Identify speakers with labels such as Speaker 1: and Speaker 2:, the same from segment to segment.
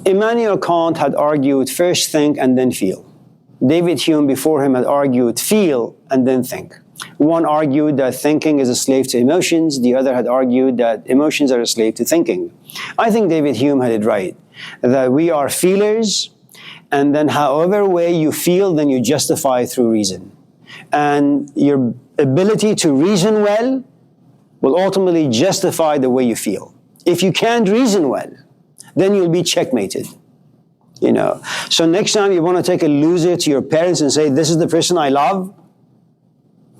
Speaker 1: Immanuel Kant had argued first think and then feel. David Hume before him had argued feel and then think. One argued that thinking is a slave to emotions. The other had argued that emotions are a slave to thinking. I think David Hume had it right, that we are feelers, and then however way you feel, then you justify through reason. And your ability to reason well will ultimately justify the way you feel. If you can't reason well, then you'll be checkmated. You know. So next time you want to take a loser to your parents and say, this is the person I love,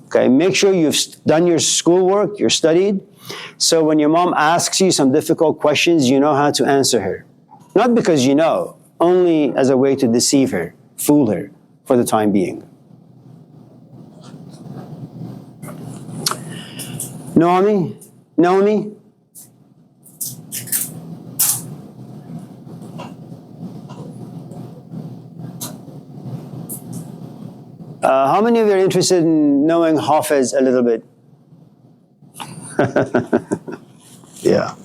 Speaker 1: okay, make sure you've done your schoolwork, you're studied, so when your mom asks you some difficult questions, you know how to answer her. Not because you know, only as a way to deceive her, fool her for the time being. Naomi? How many of you are interested in knowing Hafiz a little bit? Yeah.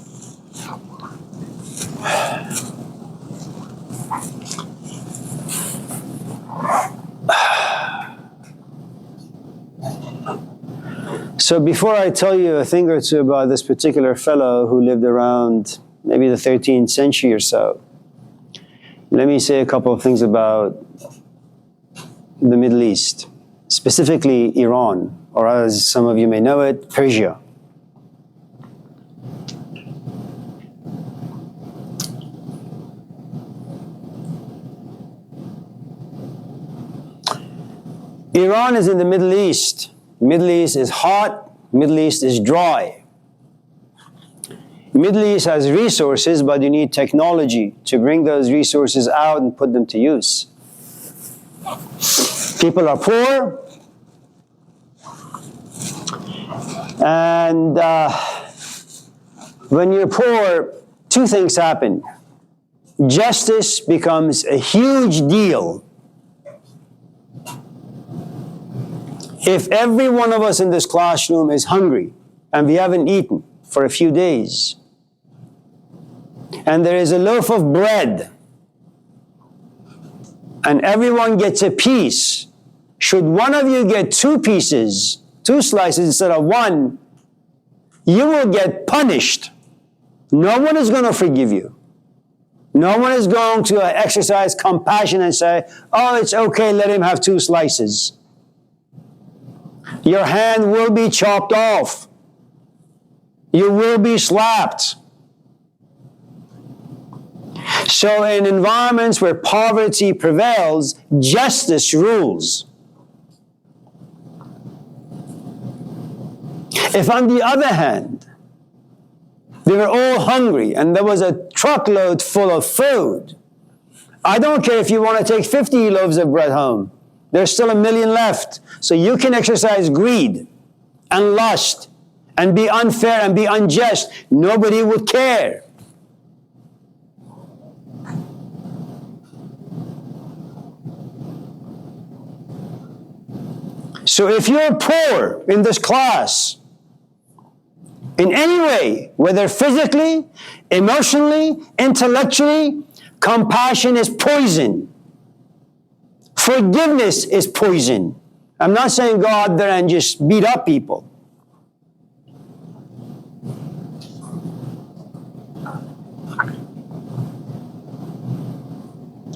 Speaker 1: So before I tell you a thing or two about this particular fellow who lived around maybe the 13th century or so, let me say a couple of things about the Middle East, specifically Iran, or as some of you may know it, Persia. Iran is in the Middle East. Middle East is hot, Middle East is dry. Middle East has resources, but you need technology to bring those resources out and put them to use. People are poor, and when you're poor, two things happen. Justice becomes a huge deal. If every one of us in this classroom is hungry and we haven't eaten for a few days, and there is a loaf of bread, and everyone gets a piece, should one of you get two pieces, two slices instead of one, you will get punished. No one is going to forgive you. No one is going to exercise compassion and say, oh, it's okay, let him have two slices. Your hand will be chopped off. You will be slapped. So in environments where poverty prevails, justice rules. If on the other hand, they were all hungry and there was a truckload full of food, I don't care if you want to take 50 loaves of bread home. There's still 1 million left. So you can exercise greed and lust and be unfair and be unjust. Nobody would care. So if you're poor in this class, in any way, whether physically, emotionally, intellectually, compassion is poison. Forgiveness is poison. I'm not saying go out there and just beat up people.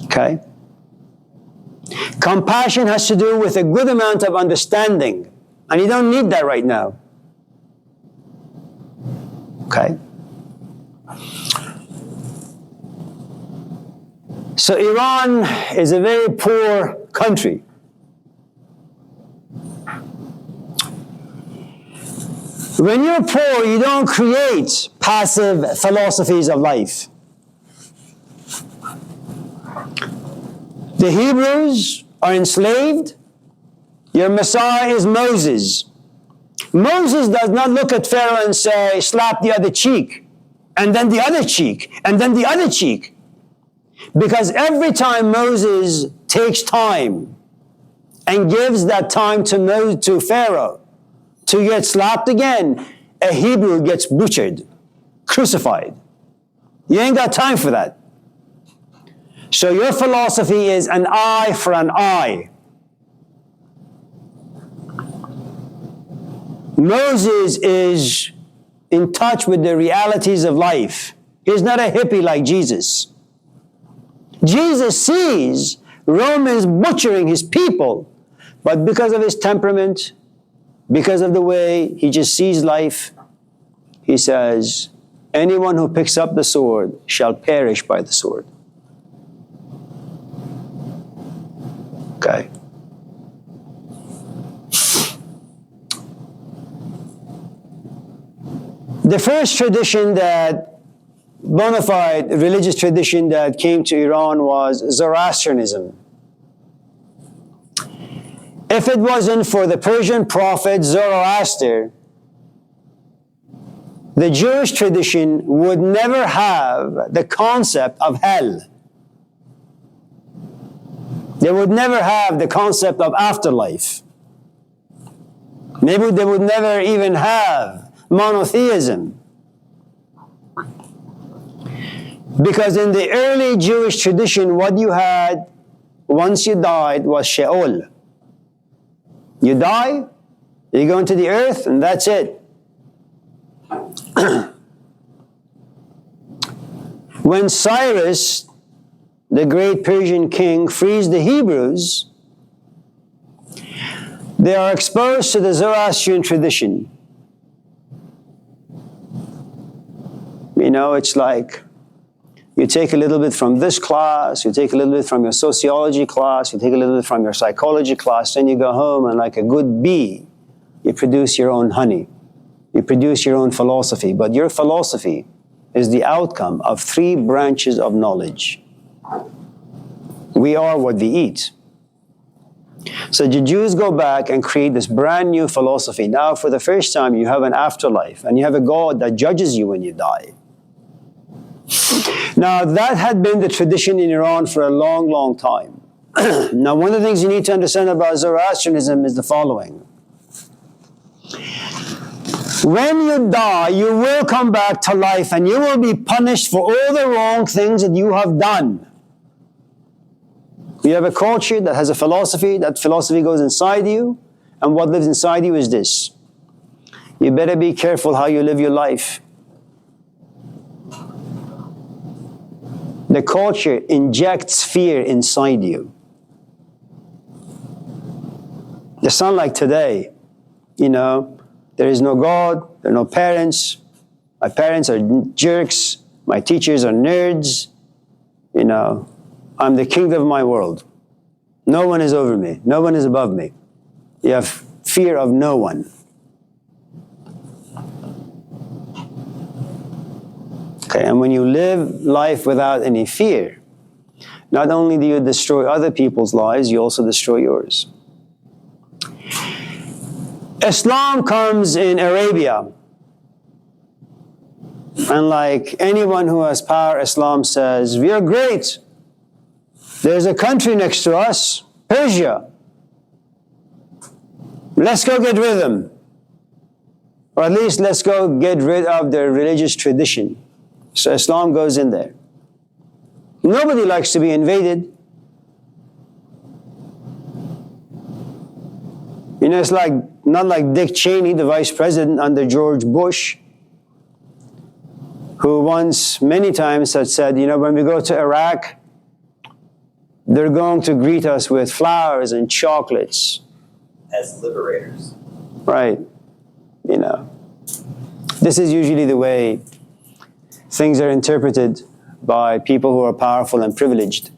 Speaker 1: Okay? Compassion has to do with a good amount of understanding. And you don't need that right now. Okay? So Iran is a very poor country. When you're poor, you don't create passive philosophies of life. The Hebrews are enslaved. Your Messiah is Moses. Moses does not look at Pharaoh and say, slap the other cheek, and then the other cheek, and then the other cheek. Because every time Moses takes time and gives that time to Pharaoh to get slapped again, a Hebrew gets butchered, crucified. You ain't got time for that. So your philosophy is an eye for an eye. Moses is in touch with the realities of life. He's not a hippie like Jesus. Jesus sees Romans butchering his people, but because of his temperament, because of the way he just sees life, he says, anyone who picks up the sword shall perish by the sword. Okay. The first tradition that, bona fide religious tradition that came to Iran was Zoroastrianism. If it wasn't for the Persian prophet Zoroaster, the Jewish tradition would never have the concept of hell. They would never have the concept of afterlife. Maybe they would never even have monotheism. Because in the early Jewish tradition, what you had once you died was Sheol. You die, you go into the earth, and that's it. When Cyrus, the great Persian king, frees the Hebrews, they are exposed to the Zoroastrian tradition. You know, it's like you take a little bit from this class, you take a little bit from your sociology class, you take a little bit from your psychology class, then you go home and like a good bee, you produce your own honey. You produce your own philosophy. But your philosophy is the outcome of 3 branches of knowledge. We are what we eat. So the Jews go back and create this brand new philosophy. Now for the first time you have an afterlife and you have a God that judges you when you die. Now that had been the tradition in Iran for a long, long time. Now one of the things you need to understand about Zoroastrianism is the following. When you die, you will come back to life and you will be punished for all the wrong things that you have done. You have a culture that has a philosophy, that philosophy goes inside you, and what lives inside you is this. You better be careful how you live your life. The culture injects fear inside you. It's not like today, you know, there is no God, there are no parents, my parents are jerks, my teachers are nerds, you know, I'm the king of my world. No one is over me, no one is above me. You have fear of no one. Okay, and when you live life without any fear, not only do you destroy other people's lives, you also destroy yours. Islam comes in Arabia. And like anyone who has power, Islam says, we are great. There's a country next to us, Persia. Let's go get rid of them. Or at least let's go get rid of their religious tradition. So Islam goes in there. Nobody likes to be invaded. You know, it's like, not like Dick Cheney, the vice president under George Bush, who once, many times, had said, you know, when we go to Iraq, they're going to greet us with flowers and chocolates.
Speaker 2: As liberators.
Speaker 1: Right. You know, this is usually the way things are interpreted by people who are powerful and privileged.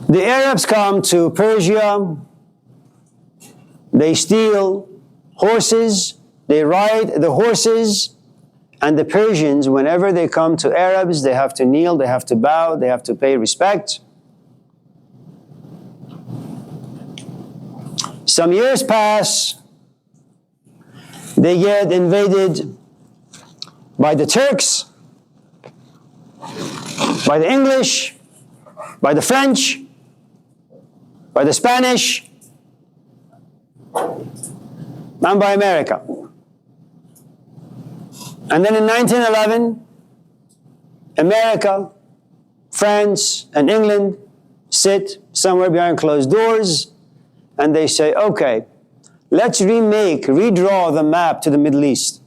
Speaker 1: The Arabs come to Persia, they steal horses, they ride the horses, and the Persians, whenever they come to Arabs, they have to kneel, they have to bow, they have to pay respect. Some years pass, they get invaded by the Turks, by the English, by the French, by the Spanish. and by America. And then in 1911, America, France, and England sit somewhere behind closed doors, and they say, okay, let's redraw the map to the Middle East.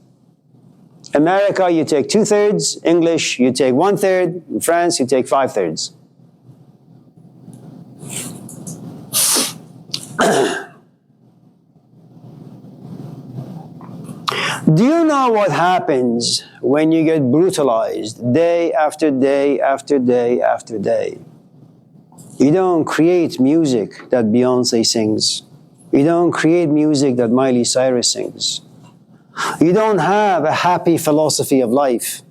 Speaker 1: America, you take 2/3. English, you take 1/3. In France, you take 5/3. Do you know what happens when you get brutalized day after day after day after day? You don't create music that Beyonce sings. You don't create music that Miley Cyrus sings. You don't have a happy philosophy of life.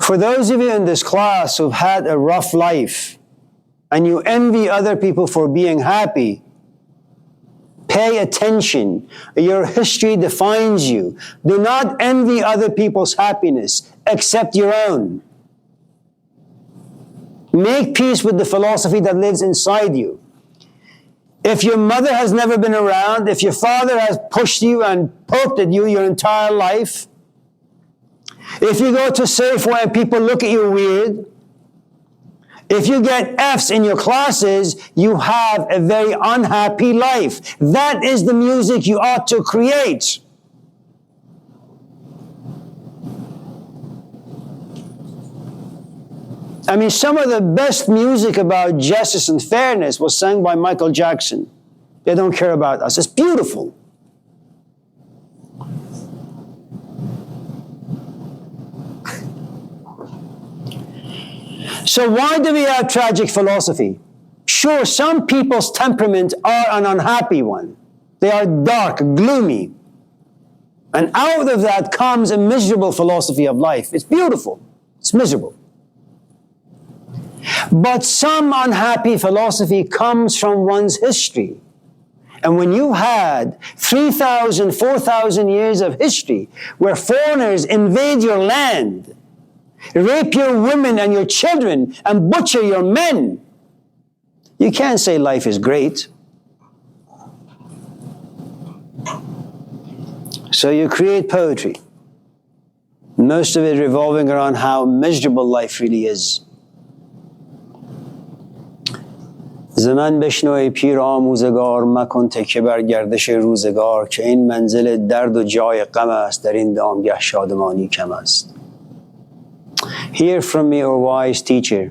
Speaker 1: For those of you in this class who've had a rough life and you envy other people for being happy, pay attention. Your history defines you. Do not envy other people's happiness, accept your own. Make peace with the philosophy that lives inside you. If your mother has never been around, if your father has pushed you and poked at you your entire life, if you go to Safeway and people look at you weird, if you get F's in your classes, you have a very unhappy life. That is the music you ought to create. I mean, some of the best music about justice and fairness was sung by Michael Jackson. They don't care about us. It's beautiful. So why do we have tragic philosophy? Sure, some people's temperament are an unhappy one. They are dark, gloomy. And out of that comes a miserable philosophy of life. It's beautiful. It's miserable. But some unhappy philosophy comes from one's history. And when you had 3,000, 4,000 years of history where foreigners invade your land, rape your women and your children, and butcher your men, you can't say life is great. So you create poetry. Most of it revolving around how miserable life really is. زمن بشنوی پیر آموزگار مکن تکیه بر گردش روزگار که این منزل درد و جای غم است در این دامگه شادمانی کم است. Hear from me, O wise teacher.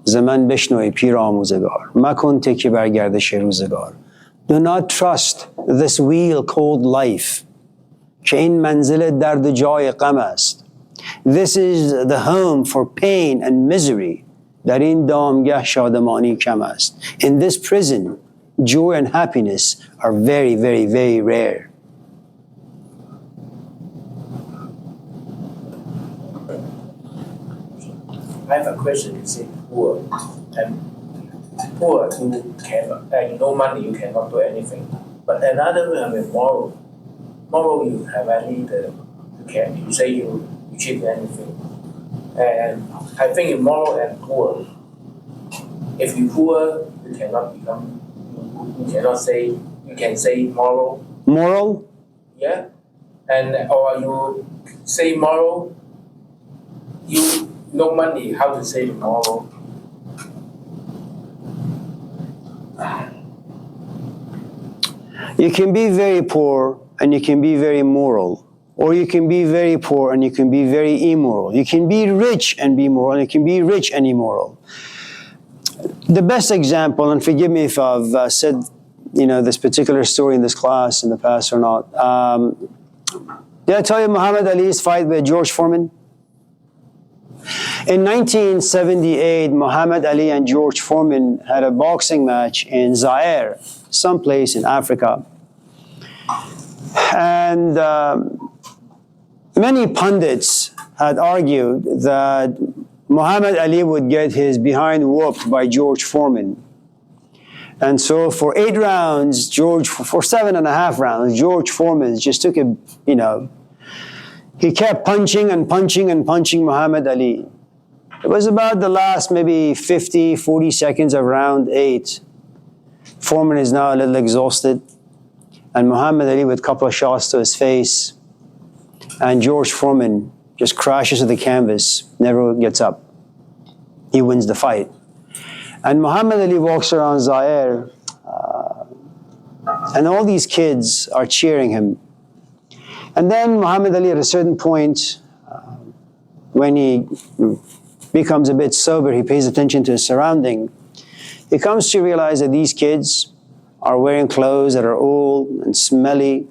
Speaker 1: زمن بشنوی پیر آموزگار مکن تکیه بر گردش روزگار. Do not trust this wheel called life. که این منزل درد و جای غم است. This is the home for pain and misery. در این دامگه شادمانی کم است. In this prison, joy and happiness are very, very, very rare.
Speaker 3: I have a question. You say poor, and poor you cannot, and no money you cannot do anything. But another, I mean, moral you have any you say you achieve anything. And I think moral and poor. If you poor, you cannot become. You cannot say. You can say moral.
Speaker 1: Moral?
Speaker 3: Yeah, and or you say moral. You no money. How to say moral?
Speaker 1: You can be very poor and you can be very moral. Or you can be very poor and you can be very immoral. You can be rich and be moral, and you can be rich and immoral. The best example, and forgive me if I've said, this particular story in this class in the past or not. Did I tell you Muhammad Ali's fight with George Foreman? In 1978, Muhammad Ali and George Foreman had a boxing match in Zaire, someplace in Africa. And many pundits had argued that Muhammad Ali would get his behind whooped by George Foreman. And so for 8 rounds, for 7.5 rounds, George Foreman just took he kept punching and punching and punching Muhammad Ali. It was about the last maybe 50, 40 seconds of round 8. Foreman is now a little exhausted. And Muhammad Ali with a couple of shots to his face. And George Foreman just crashes to the canvas, never gets up. He wins the fight. And Muhammad Ali walks around Zaire, and all these kids are cheering him. And then Muhammad Ali, at a certain point, when he becomes a bit sober, he pays attention to his surrounding. He comes to realize that these kids are wearing clothes that are old and smelly.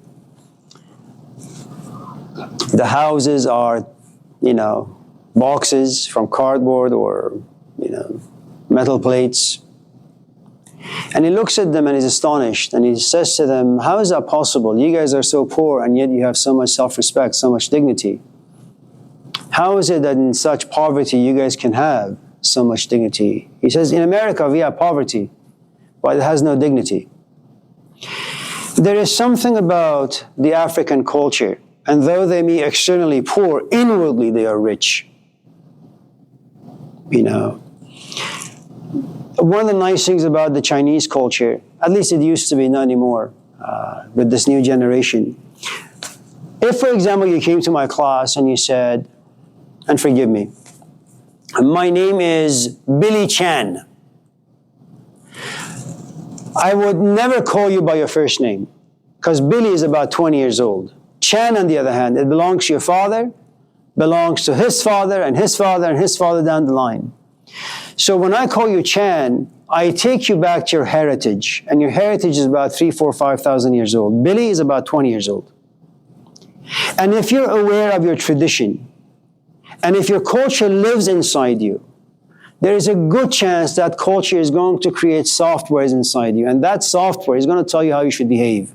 Speaker 1: The houses are, boxes from cardboard or, metal plates. And he looks at them and he's astonished. And he says to them, how is that possible? You guys are so poor and yet you have so much self-respect, so much dignity. How is it that in such poverty you guys can have so much dignity? He says, in America we have poverty, but it has no dignity. There is something about the African culture, and though they may externally poor, inwardly they are rich. One of the nice things about the Chinese culture, at least it used to be, not anymore, with this new generation. If, for example, you came to my class and you said, and forgive me, my name is Billy Chan, I would never call you by your first name, because Billy is about 20 years old. Chan, on the other hand, it belongs to your father, belongs to his father, and his father, and his father down the line. So when I call you Chan, I take you back to your heritage, and your heritage is about 3,000, 4,000, 5,000 years old. Billy is about 20 years old. And if you're aware of your tradition, and if your culture lives inside you, there is a good chance that culture is going to create softwares inside you, and that software is going to tell you how you should behave.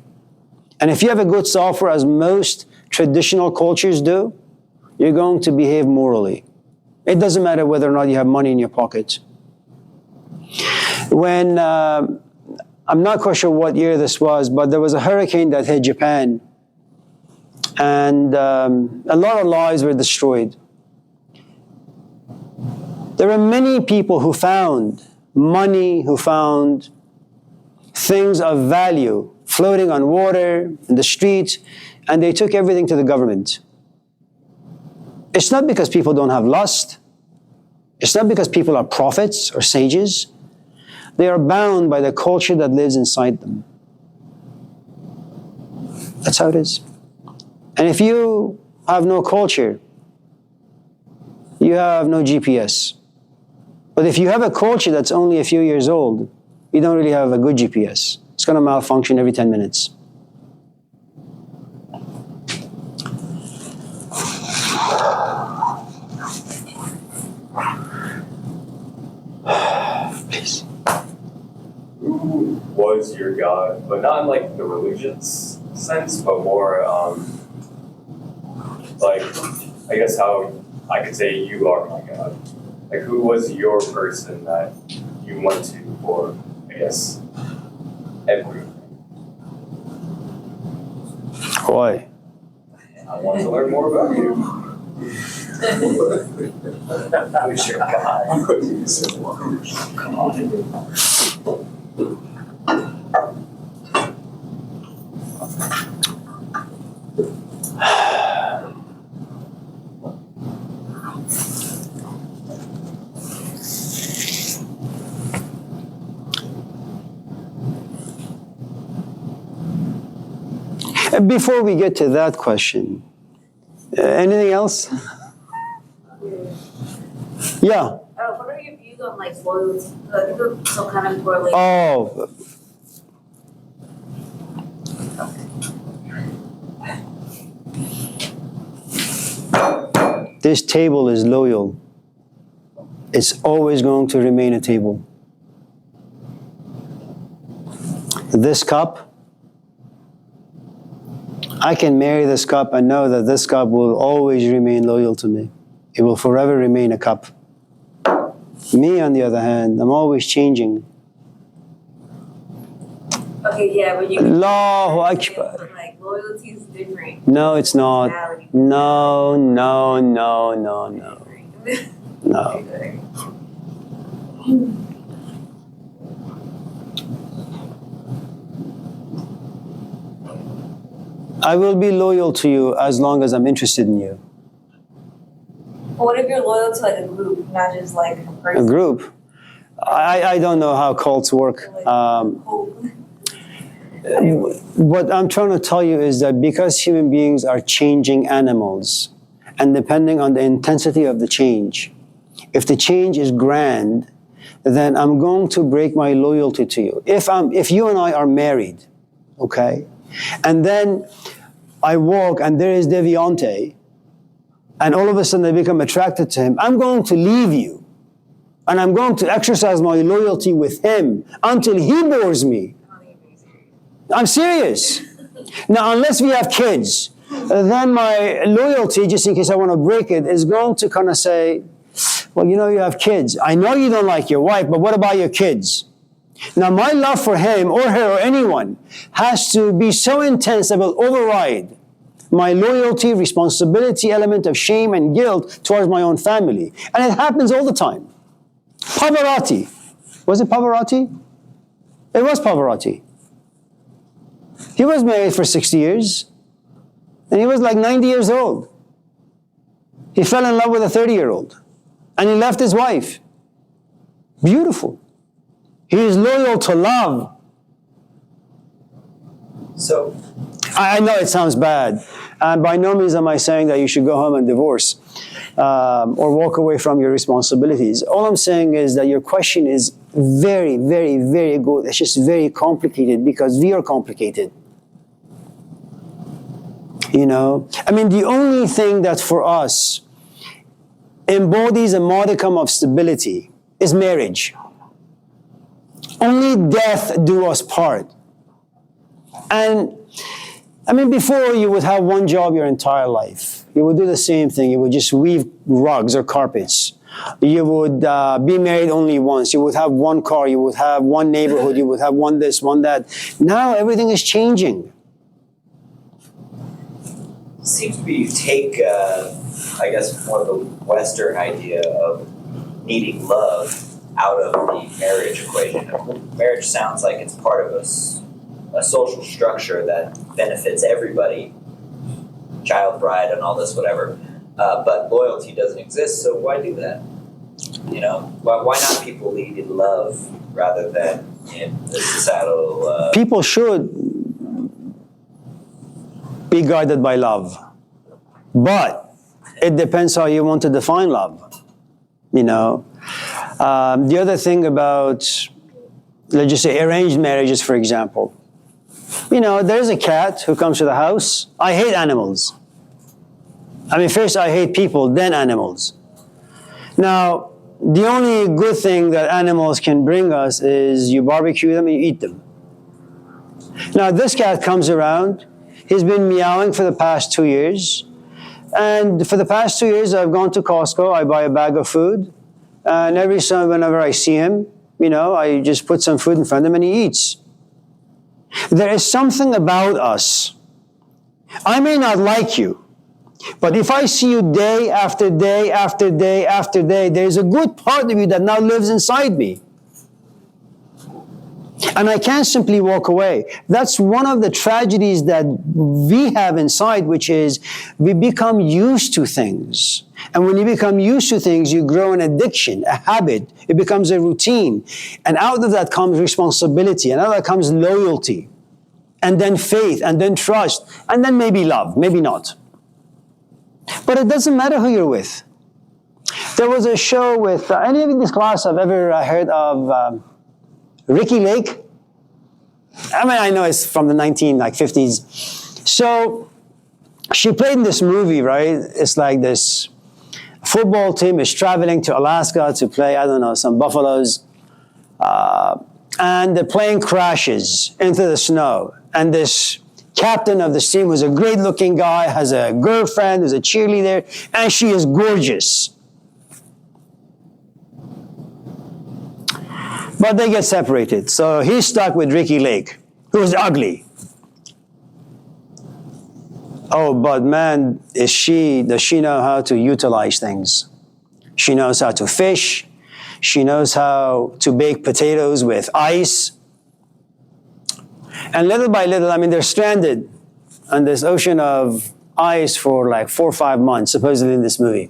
Speaker 1: And if you have a good software, as most traditional cultures do, you're going to behave morally. It doesn't matter whether or not you have money in your pocket. When, I'm not quite sure what year this was, but there was a hurricane that hit Japan, and a lot of lives were destroyed. There were many people who found money, who found things of value floating on water, in the street, and they took everything to the government. It's not because people don't have lust. It's not because people are prophets or sages. They are bound by the culture that lives inside them. That's how it is. And if you have no culture, you have no GPS. But if you have a culture that's only a few years old, you don't really have a good GPS. It's going to malfunction every 10 minutes. Please.
Speaker 2: Who was your God? But not in like the religious sense, but more like, I guess how I could say you are my God. Like, who was your person that you went to for, I guess, everything?
Speaker 1: Why?
Speaker 2: I want to learn more about you. Who's your God?
Speaker 1: Before we get to that question, anything else? Yeah.
Speaker 4: What are your views on like loyalty? People so kind of correlate.
Speaker 1: Oh. This table is loyal. It's always going to remain a table. This cup, I can marry this cup and know that this cup will always remain loyal to me. It will forever remain a cup. Me, on the other hand, I'm always changing.
Speaker 4: Okay, yeah, but you.
Speaker 1: Allahu Akbar.
Speaker 4: But like loyalty is different.
Speaker 1: No, it's not.
Speaker 4: Personality.
Speaker 1: No. No.
Speaker 2: anything.
Speaker 1: I will be loyal to you as long as I'm interested in you.
Speaker 4: What if you're loyal to like a group, not just like a
Speaker 1: A
Speaker 4: person?
Speaker 1: group. I don't know how cults work. What I'm trying to tell you is that because human beings are changing animals, and depending on the intensity of the change, if the change is grand, then I'm going to break my loyalty to you. If you and I are married, okay, and then I walk and there is Deviante, and all of a sudden I become attracted to him, I'm going to leave you. And I'm going to exercise my loyalty with him until he bores me. I'm serious. Now, unless we have kids, then my loyalty, just in case I want to break it, is going to kind of say, well, you know, you have kids. I know you don't like your wife, but what about your kids? Now, my love for him or her or anyone has to be so intense that it will override my loyalty, responsibility, element of shame and guilt towards my own family. And it happens all the time. Pavarotti. Was it Pavarotti? It was Pavarotti. He was married for 60 years. And he was like 90 years old. He fell in love with a 30-year-old. And he left his wife. Beautiful. He is loyal to love.
Speaker 2: So,
Speaker 1: I know it sounds bad. And by no means am I saying that you should go home and divorce or walk away from your responsibilities. All I'm saying is that your question is very, very, very good. It's just very complicated because we are complicated. You know? I mean, the only thing that for us embodies a modicum of stability is marriage. Only death do us part. And I mean, before you would have one job your entire life. You would do the same thing. You would just weave rugs or carpets. You would be married only once. You would have one car. You would have one neighborhood. You would have one this, one that. Now everything is changing.
Speaker 5: Seems to be you take, I guess, more of the Western idea of needing love out of the marriage equation. Marriage sounds like it's part of a social structure that benefits everybody, child, bride, and all this, whatever. But loyalty doesn't exist, so why do that? You know, why not people lead in love rather than in the societal?
Speaker 1: People should be guided by love, but it depends how you want to define love. You know, the other thing about, let's just say, arranged marriages, for example. You know, there's a cat who comes to the house. I hate animals. I mean, first I hate people, then animals. Now, the only good thing that animals can bring us is you barbecue them and you eat them. Now, this cat comes around. He's been meowing for the past 2 years. And for the past 2 years, I've gone to Costco. I buy a bag of food. And every time, whenever I see him, you know, I just put some food in front of him and he eats. There is something about us. I may not like you, but if I see you day after day after day after day, there's a good part of you that now lives inside me. And I can't simply walk away. That's one of the tragedies that we have inside, which is we become used to things. And when you become used to things, you grow an addiction, a habit. It becomes a routine. And out of that comes responsibility. And out of that comes loyalty. And then faith. And then trust. And then maybe love. Maybe not. But it doesn't matter who you're with. There was a show with, any of you in this class have ever heard of Ricky Lake? I mean, I know it's from the 50s. So she played in this movie, right? It's like this football team is traveling to Alaska to play, I don't know, some buffaloes. And the plane crashes into the snow. And this captain of this team, who's a great-looking guy, has a girlfriend, who's a cheerleader, and she is gorgeous. But they get separated. So he's stuck with Ricky Lake, who's ugly. Oh, but man, does she know how to utilize things? She knows how to fish. She knows how to bake potatoes with ice. And little by little, I mean, they're stranded on this ocean of ice for like 4 or 5 months, supposedly in this movie.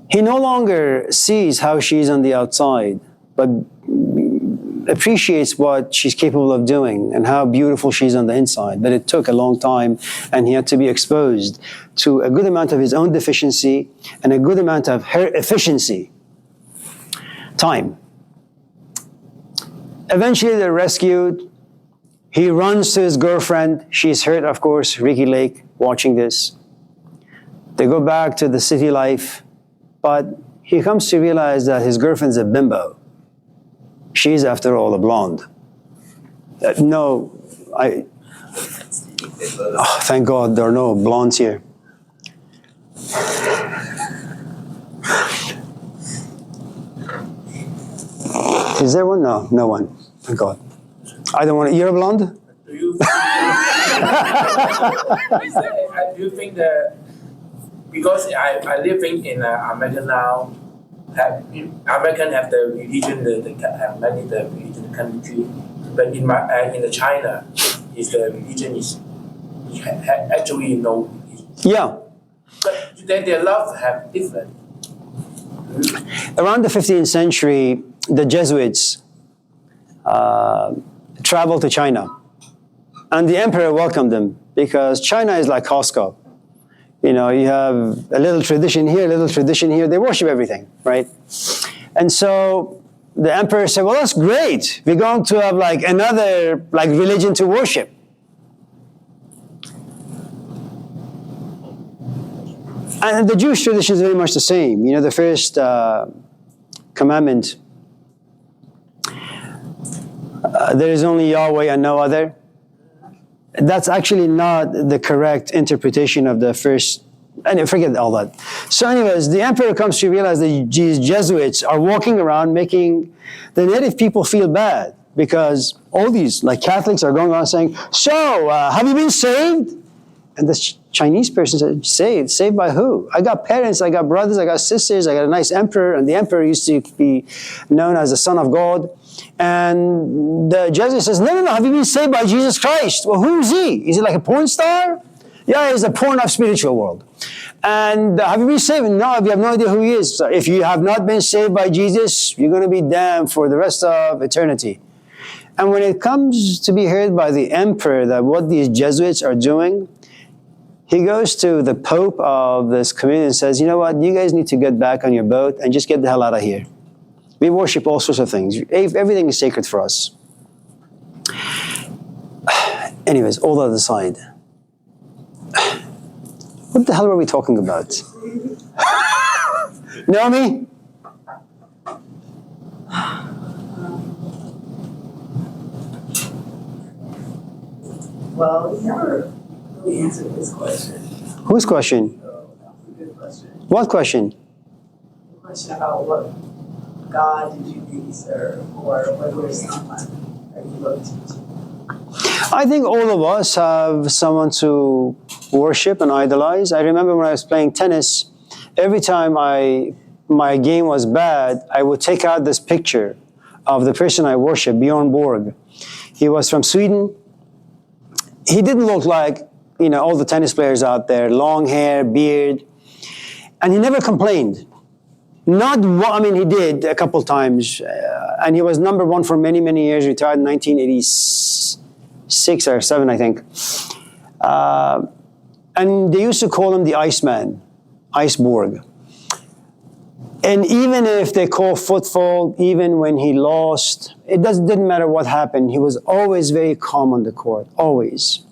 Speaker 1: He no longer sees how she's on the outside, but appreciates what she's capable of doing and how beautiful she's on the inside. But it took a long time, and he had to be exposed to a good amount of his own deficiency and a good amount of her efficiency. Time. Eventually they're rescued. He runs to his girlfriend. She's hurt, of course, Ricky Lake, watching this. They go back to the city life, but he comes to realize that his girlfriend's a bimbo. She's, after all, a blonde. Thank God there are no blondes here. Is there one? No, no one. Thank God. I don't want to. You're a blonde?
Speaker 3: Do you do you think that because I living in America now, American have the religion, they have many the religion country, but in the China, is the religion is actually no religion.
Speaker 1: Yeah.
Speaker 3: But their love have different.
Speaker 1: Around the 15th century, the Jesuits traveled to China, and the emperor welcomed them because China is like Costco. You know, you have a little tradition here, a little tradition here. They worship everything, right? And so the emperor said, well, that's great. We're going to have like another like religion to worship. And the Jewish tradition is very much the same. You know, the first commandment, there is only Yahweh and no other. That's actually not the correct interpretation of the first, and forget all that. So anyways, the emperor comes to realize that these Jesuits are walking around making the native people feel bad because all these like Catholics are going around saying, so have you been saved? And this Chinese person said, saved? Saved by who? I got parents, I got brothers, I got sisters, I got a nice emperor, and the emperor used to be known as the son of God. And the Jesuit says, no, have you been saved by Jesus Christ? Well, who is he? Is he like a porn star? Yeah, he's the porn of spiritual world. And have you been saved? No, you have no idea who he is. So if you have not been saved by Jesus, you're going to be damned for the rest of eternity. And when it comes to be heard by the emperor that what these Jesuits are doing, he goes to the Pope of this community and says, you know what, you guys need to get back on your boat and just get the hell out of here. We worship all sorts of things. Everything is sacred for us. Anyways, all that aside, what the hell were we talking about? Naomi?
Speaker 6: Well, you never really answered this question.
Speaker 1: Whose question?
Speaker 6: So that was a good question.
Speaker 1: What question?
Speaker 6: The question about what God did you really serve, or what was someone that you looked to?
Speaker 1: I think all of us have someone to worship and idolize. I remember when I was playing tennis, every time my game was bad, I would take out this picture of the person I worship, Bjorn Borg. He was from Sweden. He didn't look like, you know, all the tennis players out there, long hair, beard, and he never complained. He did a couple times, and he was number one for many, many years, retired in 1986 or 7, I think. And they used to call him the Iceman, Iceborg. And even if they call footfall, even when he lost, it didn't matter what happened. He was always very calm on the court, always.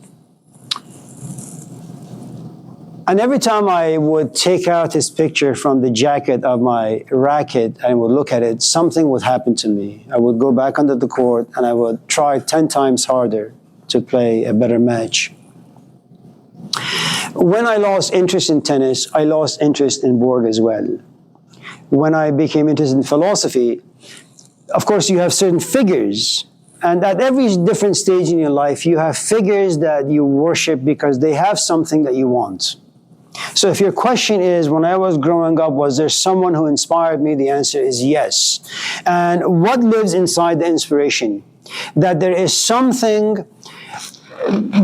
Speaker 1: And every time I would take out his picture from the jacket of my racket and would look at it, something would happen to me. I would go back onto the court and I would try 10 times harder to play a better match. When I lost interest in tennis, I lost interest in Borg as well. When I became interested in philosophy, of course you have certain figures And at every different stage in your life, you have figures that you worship because they have something that you want. So if your question is, when I was growing up, was there someone who inspired me? The answer is yes. And what lives inside the inspiration? That there is something.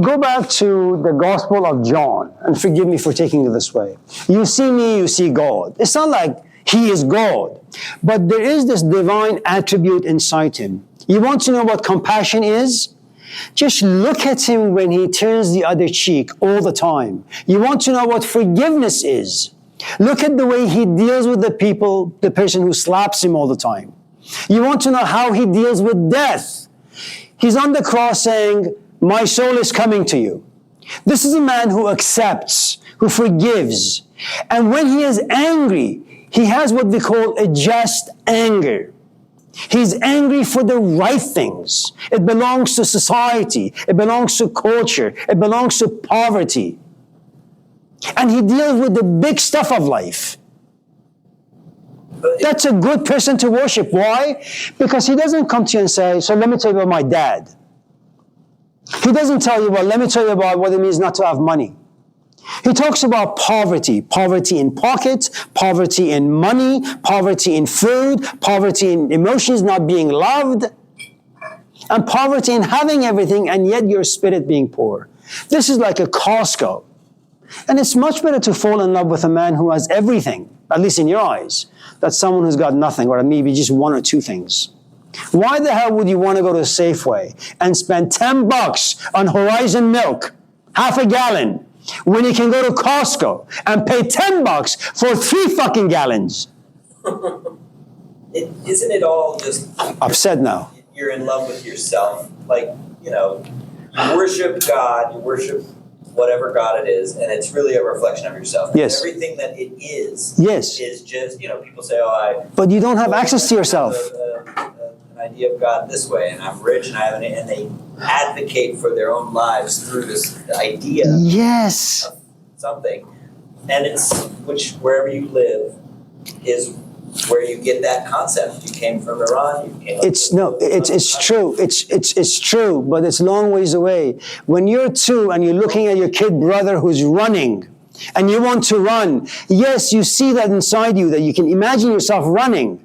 Speaker 1: Go back to the Gospel of John, and forgive me for taking it this way. You see me, you see God. It's not like he is God, but there is this divine attribute inside him. You want to know what compassion is? Just look at him when he turns the other cheek all the time. You want to know what forgiveness is? Look at the way he deals with the person who slaps him all the time. You want to know how he deals with death? He's on the cross saying, my soul is coming to you. This is a man who accepts, who forgives. And when he is angry, he has what we call a just anger. He's angry for the right things. It belongs to society. It belongs to culture. It belongs to poverty. And he deals with the big stuff of life. That's a good person to worship. Why? Because he doesn't come to you and say, so let me tell you about my dad. He doesn't tell you, well, let me tell you about what it means not to have money. He talks about poverty. Poverty in pockets, poverty in money, poverty in food, poverty in emotions not being loved, and poverty in having everything and yet your spirit being poor. This is like a Costco. And it's much better to fall in love with a man who has everything, at least in your eyes, than someone who's got nothing or maybe just one or two things. Why the hell would you want to go to Safeway and spend $10 on Horizon milk, half a gallon, when you can go to Costco and pay $10 for 3 fucking gallons?
Speaker 5: Isn't it all just...
Speaker 1: Upset now.
Speaker 5: You're in love with yourself. Like, you worship God, you worship whatever God it is, and it's really a reflection of yourself.
Speaker 1: Yes.
Speaker 5: Everything that it is just, people say,
Speaker 1: But you don't have access to yourself.
Speaker 5: An idea of God this way, and I'm rich, and I have and they advocate for their own lives through this idea
Speaker 1: Yes.
Speaker 5: of something. And wherever you live is where you get that concept. You came from Iran,
Speaker 1: It's true. It's true, but it's a long ways away. When you're 2 and you're looking at your kid brother who's running, and you want to run, yes, you see that inside you, that you can imagine yourself running.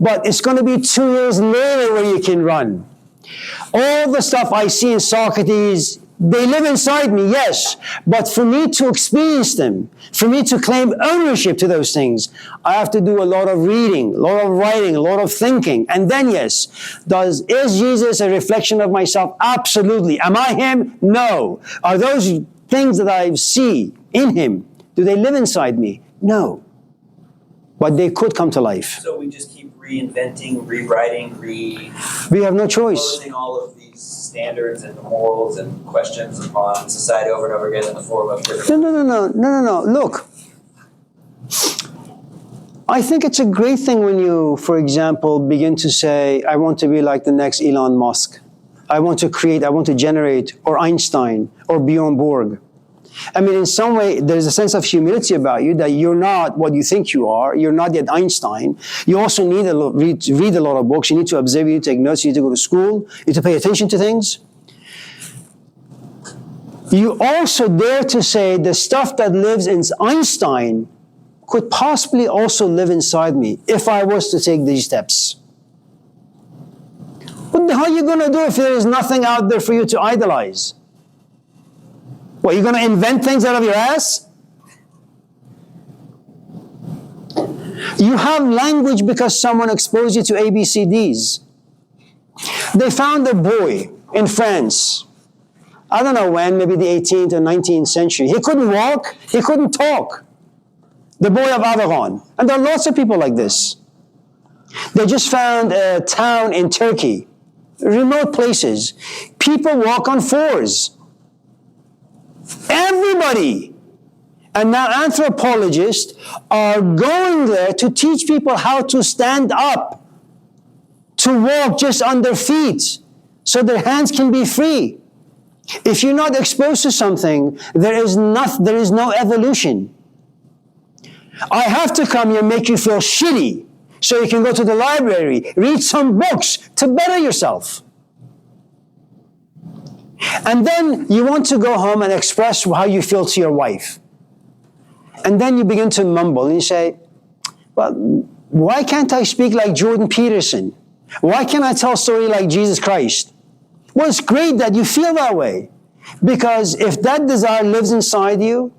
Speaker 1: But it's going to be 2 years later where you can run. All the stuff I see in Socrates, they live inside me, yes. But for me to experience them, for me to claim ownership to those things, I have to do a lot of reading, a lot of writing, a lot of thinking. And then, yes, is Jesus a reflection of myself? Absolutely. Am I him? No. Are those things that I see in him, do they live inside me? No. But they could come to life.
Speaker 5: So we just keep reinventing, rewriting,
Speaker 1: We have no choice.
Speaker 5: imposing all of these standards and morals and questions upon society over and over again in the form of different...
Speaker 1: No. Look, I think it's a great thing when you, for example, begin to say, I want to be like the next Elon Musk. I want to generate, or Einstein, or Bjorn Borg. I mean, in some way, there's a sense of humility about you that you're not what you think you are. You're not yet Einstein. You also need to read a lot of books. You need to observe. You need to take notes. You need to go to school. You need to pay attention to things. You also dare to say the stuff that lives in Einstein could possibly also live inside me if I was to take these steps. What the hell are you going to do if there is nothing out there for you to idolize? What, you're going to invent things out of your ass? You have language because someone exposed you to ABCDs. They found a boy in France. I don't know when, maybe the 18th or 19th century. He couldn't walk. He couldn't talk. The boy of Aveyron. And there are lots of people like this. They just found a town in Turkey, remote places. People walk on 4s. Everybody. And now anthropologists are going there to teach people how to stand up, to walk just on their feet, so their hands can be free. If you're not exposed to something, there is no evolution. I have to come here and make you feel shitty, so you can go to the library, read some books to better yourself. And then you want to go home and express how you feel to your wife. And then you begin to mumble and you say, well, why can't I speak like Jordan Peterson? Why can't I tell a story like Jesus Christ? Well, it's great that you feel that way. Because if that desire lives inside you,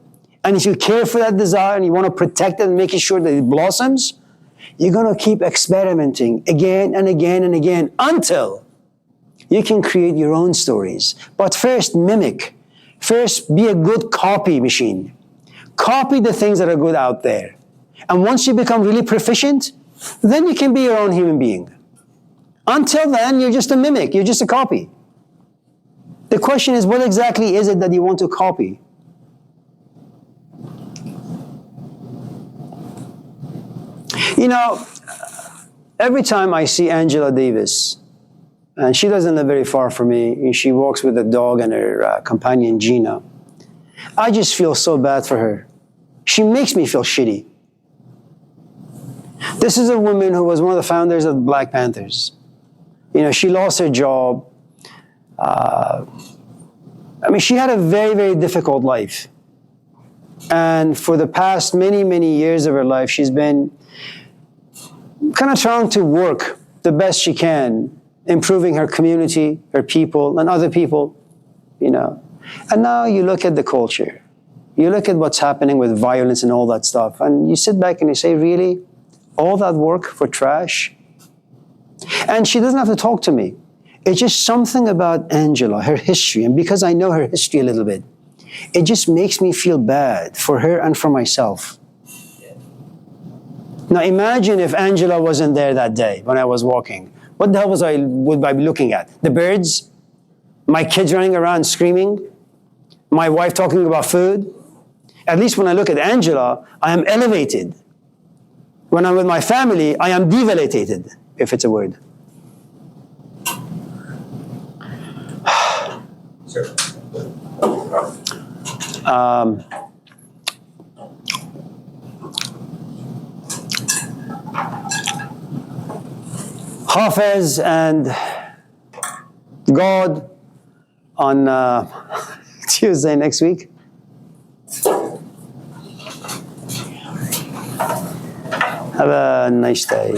Speaker 1: and if you care for that desire and you want to protect it and making sure that it blossoms, you're going to keep experimenting again and again and again until you can create your own stories. But first, mimic. First, be a good copy machine. Copy the things that are good out there. And once you become really proficient, then you can be your own human being. Until then, you're just a mimic. You're just a copy. The question is, what exactly is it that you want to copy? You know, every time I see Angela Davis, and she doesn't live very far from me, and she walks with a dog and her companion Gina, I just feel so bad for her. She makes me feel shitty. This is a woman who was one of the founders of the Black Panthers. You know, she lost her job. She had a very, very difficult life. And for the past many, many years of her life, she's been kind of trying to work the best she can, improving her community, her people, and other people, you know. And now you look at the culture. You look at what's happening with violence and all that stuff, and you sit back and you say, really? All that work for trash? And she doesn't have to talk to me. It's just something about Angela, her history, and because I know her history a little bit, it just makes me feel bad for her and for myself. Now imagine if Angela wasn't there that day when I was walking. What the hell would I be looking at? The birds? My kids running around screaming? My wife talking about food? At least when I look at Angela, I am elevated. When I'm with my family, I am devalidated, if it's a word.
Speaker 5: Sure.
Speaker 1: Hafez and God on Tuesday next week. Have a nice day.